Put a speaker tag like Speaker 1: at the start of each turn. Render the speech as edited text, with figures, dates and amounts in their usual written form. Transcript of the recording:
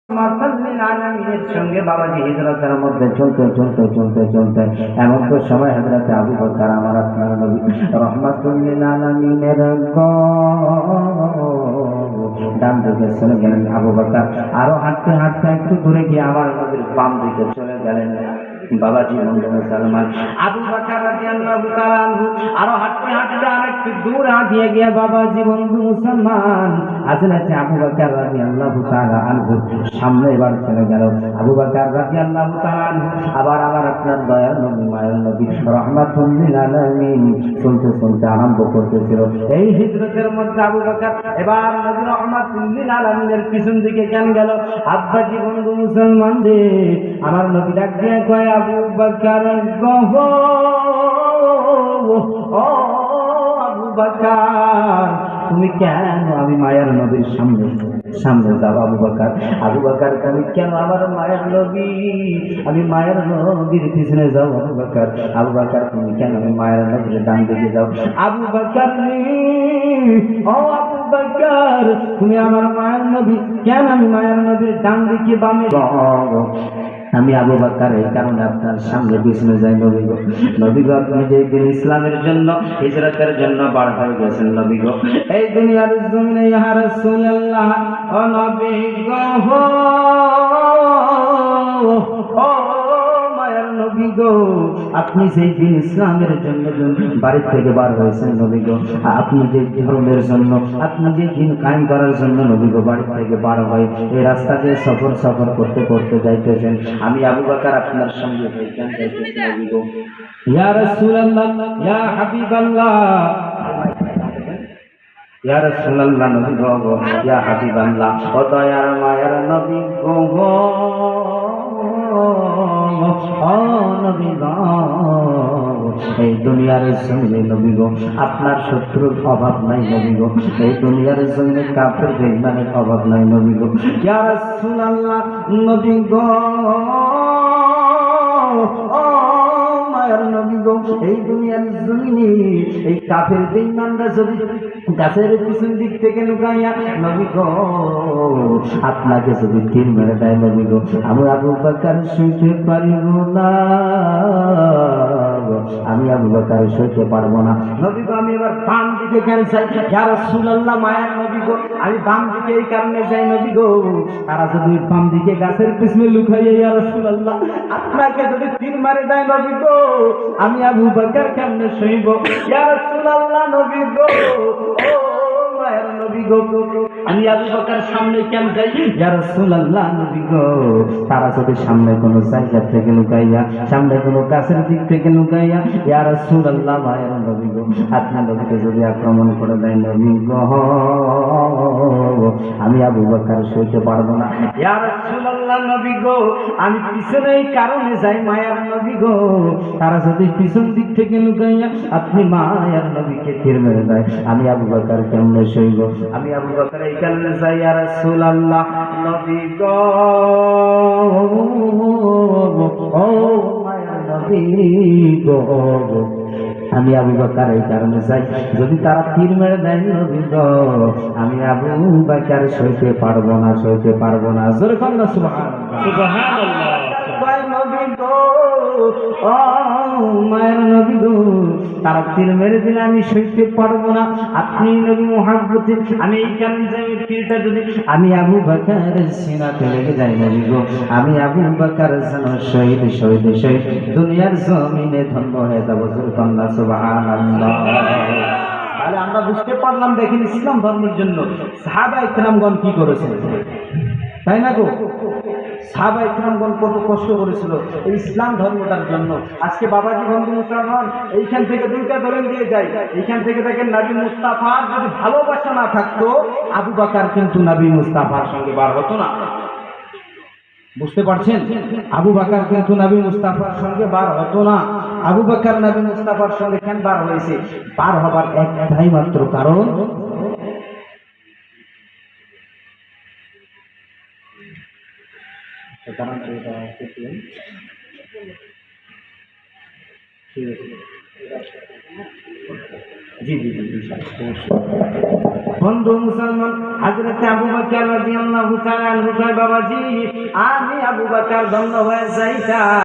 Speaker 1: আলামিনের সঙ্গে বাবাজি হিজরতের মধ্যে চলতে এমন তো সময় হযরত আবু বকর আমার আপনার নবী রাহমাতুল লিল আলামিনের ডান দিকে চলে গেলেন। আবু বকর আরো হাঁটতে হাঁটতে একটু দূরে গিয়ে আমার নবীর বাম দিকে চলে গেলেন। বাবাজি বন্ধু মুসলমান, আবু বকর রাদিয়াল্লাহু তাআলা আনহু আরো হাঁটতে হাঁটতে আরেকটু দূর আগিয়ে গিয়ে বাবাজি বন্ধু মুসলমান হযরত আবু বকর রাদিয়াল্লাহু তাআলা আনহু সামনে এবার চলে গেল। আবু বকর রাদিয়াল্লাহু তাআলা আনহু আবার আমার আপনার দয়ার নবী মায়ের নবী রাহমাতুল লিল আলামিন চলতে আরম্ভ করতেছিল। এই হিজরতের মধ্যে আবু বকর এবার নবী রাহমাতুল লিল আলামিনের পিছন দিকে কেন গেল? আব্বাজি বন্ধু মুসলমান রে, আমার নবী ডাক দিয়ে কয় আবু বকর গো, ও আবু বকর তুমি কেন আমি মায়ের নবীর সামনে যাও? আবু বকর তুমি কেন আমার মায়ের নবী, আমি মায়ের নবীর পিছনে যাও? আবু বকর তুমি কেন আমি মায়ের নবীর ডান দিকে যাও? আবু বকর ও আবু বকর তুমি আমার মায়ের নবী, কেন আমি মায়ের নবীর ডান দিকে বামে? আমি আবু বকর এই কারণে আপনার সামনে পিছনে যাই নবী গো আপনি যে দিন ইসলামের জন্য হিজরতের জন্য বার হয়ে গেছেন নবী গো, এই দুনিয়ার জমিনে ইয়া রাসূলুল্লাহ ও নবী গো, ও মায়ের নবী গো আপনি সেই দিন ইসলামের জন্য বাড়ি থেকে বার হয়েছেন নবী গো, আপনি যে ধর্মের জন্য আপনি যে দিন কায়েম করার জন্য নবী গো বাড়ি থেকে বার হয়ে এই রাস্তা দিয়ে সফর করতে যাইতেছেন। আমি আবু বকর আপনার সঙ্গে যাইতেছি নবী গো। ইয়া রাসূলুল্লাহ ইয়া হাবিবাল্লাহ, ইয়া রাসূলুল্লাহ নবী গো, ইয়া হাবিবাল্লাহ ও দয়ার মায়ের নবী গো, ও নবী গো এই দুনিয়ার জমিনে নবী গো আপনার শত্রুর অভাব নাই নবী গো, এই দুনিয়ার জমিনে কাফের বেঈমানের অভাব নাই নবী গো। ইয়া রাসূলুল্লাহ নবী গো, ও মায়ের নবী গো এই দুনিয়ার জমিনে এই কাফের বেঈমানরা যদি গাছের পিছন দিক থেকে লুকাইয়া নবী গো আপনাকে যদি তীর মেরে দেয় নবী গো, আমি আবু বকর সইতে পারিব না, আমি আবু বকর সইতে পারবো না নবী গো। আমি এবার বাম দিকে কেন চাই? ইয়া রাসূলুল্লাহ মায়ের নবী গো আমি বাম দিকে এই কারণে যাই নবী গো, তারা যদি বাম দিকে গাছের পিছনে লুকাইয়া ইয়া রাসূলুল্লাহ আপনাকে যদি তীর মারে দেয় নবী গো, আমি আবু বকর কেমনে সইব? ইয়া রাসূলুল্লাহ নবী গো, ও মায়ের নবী গো আমি আবু বকর সামনে কেন যাই? ইয়া রাসূলুল্লাহ নবী গো তারা যদি সামনে কোনো জায়গা থেকে লুকাইয়া সামনে কোনো গাছের দিক থেকে লুকাইয়া ইয়া রাসূলুল্লাহ মায়ের নবী গো আপনার নবীকে যদি আক্রমণ করে দেয় নবী গো, আমি আবু বকর সইতে পারবো না। ইয়া রাসূলুল্লাহ নবী গো আমি পিছনে এই কারণে যাই মায়ের নবী গো, তারা যদি পিছন দিক থেকে লুকাইয়া আপনি মায়ের নবীকে তীর মেরে দেয়, আমি আবু বকর কেমনে সইব? আমি আবু বকর এই কারণে যাই ইয়া রাসূলুল্লাহ নবী গো, ও মায়ের নবী গো আমি আবু বকর এই কারণে যাই যদি তারা তীর মেরে দেয় নবী গো, আমি আবু বকর সইতে পারবো না। জোরে বল না সুবহানাল্লাহ সুবহানাল্লাহ। নবী গো ও মায়ের নবী গো তারা তীর মেরে দিলে আমি সইতে পারবো না, আপনি নবী মুহাম্মদ আমি এই কারণে যাই তীরটা যদি আমি আবু বকরের সিনাতে লেগে যাই নবী গো, আমি আবু বকর যেন শহীদ দুনিয়ার জমিনে ধন্য হয়ে যাব। জোরে বল না সুবহানাল্লাহ। তাহলে আমরা বুঝতে পারলাম দেখেন ইসলাম ধর্মের জন্য সাহাবায়ে কেরামগণ কি করেছেন, তাই না গো? সাহাবায়ে কেরামগণ কত কষ্ট করেছিল এই ইসলাম ধর্মটার জন্য। আজকে বাবাজি বন্ধু মুসলমান এইখান থেকে দুইটা ধরেন দিয়ে যায়, এইখান থেকে দেখেন নবী মুস্তাফার যদি ভালোবাসা না থাকতো আবু বকর কিন্তু নবী মুস্তাফার সঙ্গে বার হতো না। বুঝতে পারছেন? আবু বকর কিন্তু নবী মুস্তাফার সঙ্গে বার হতো না। আবু বকর নবী মুস্তাফার সঙ্গে কেন বার হয়েছে? বার হবার একটাই মাত্র কারণ, ঠিক আছে জি জি জি বন্ধু মুসলমান, হযরত আবু বকর রাদিয়াল্লাহু তাআলা আনহু কয়, বাবাজি আমি আবু বকর ধন্য হয়ে যাইতা।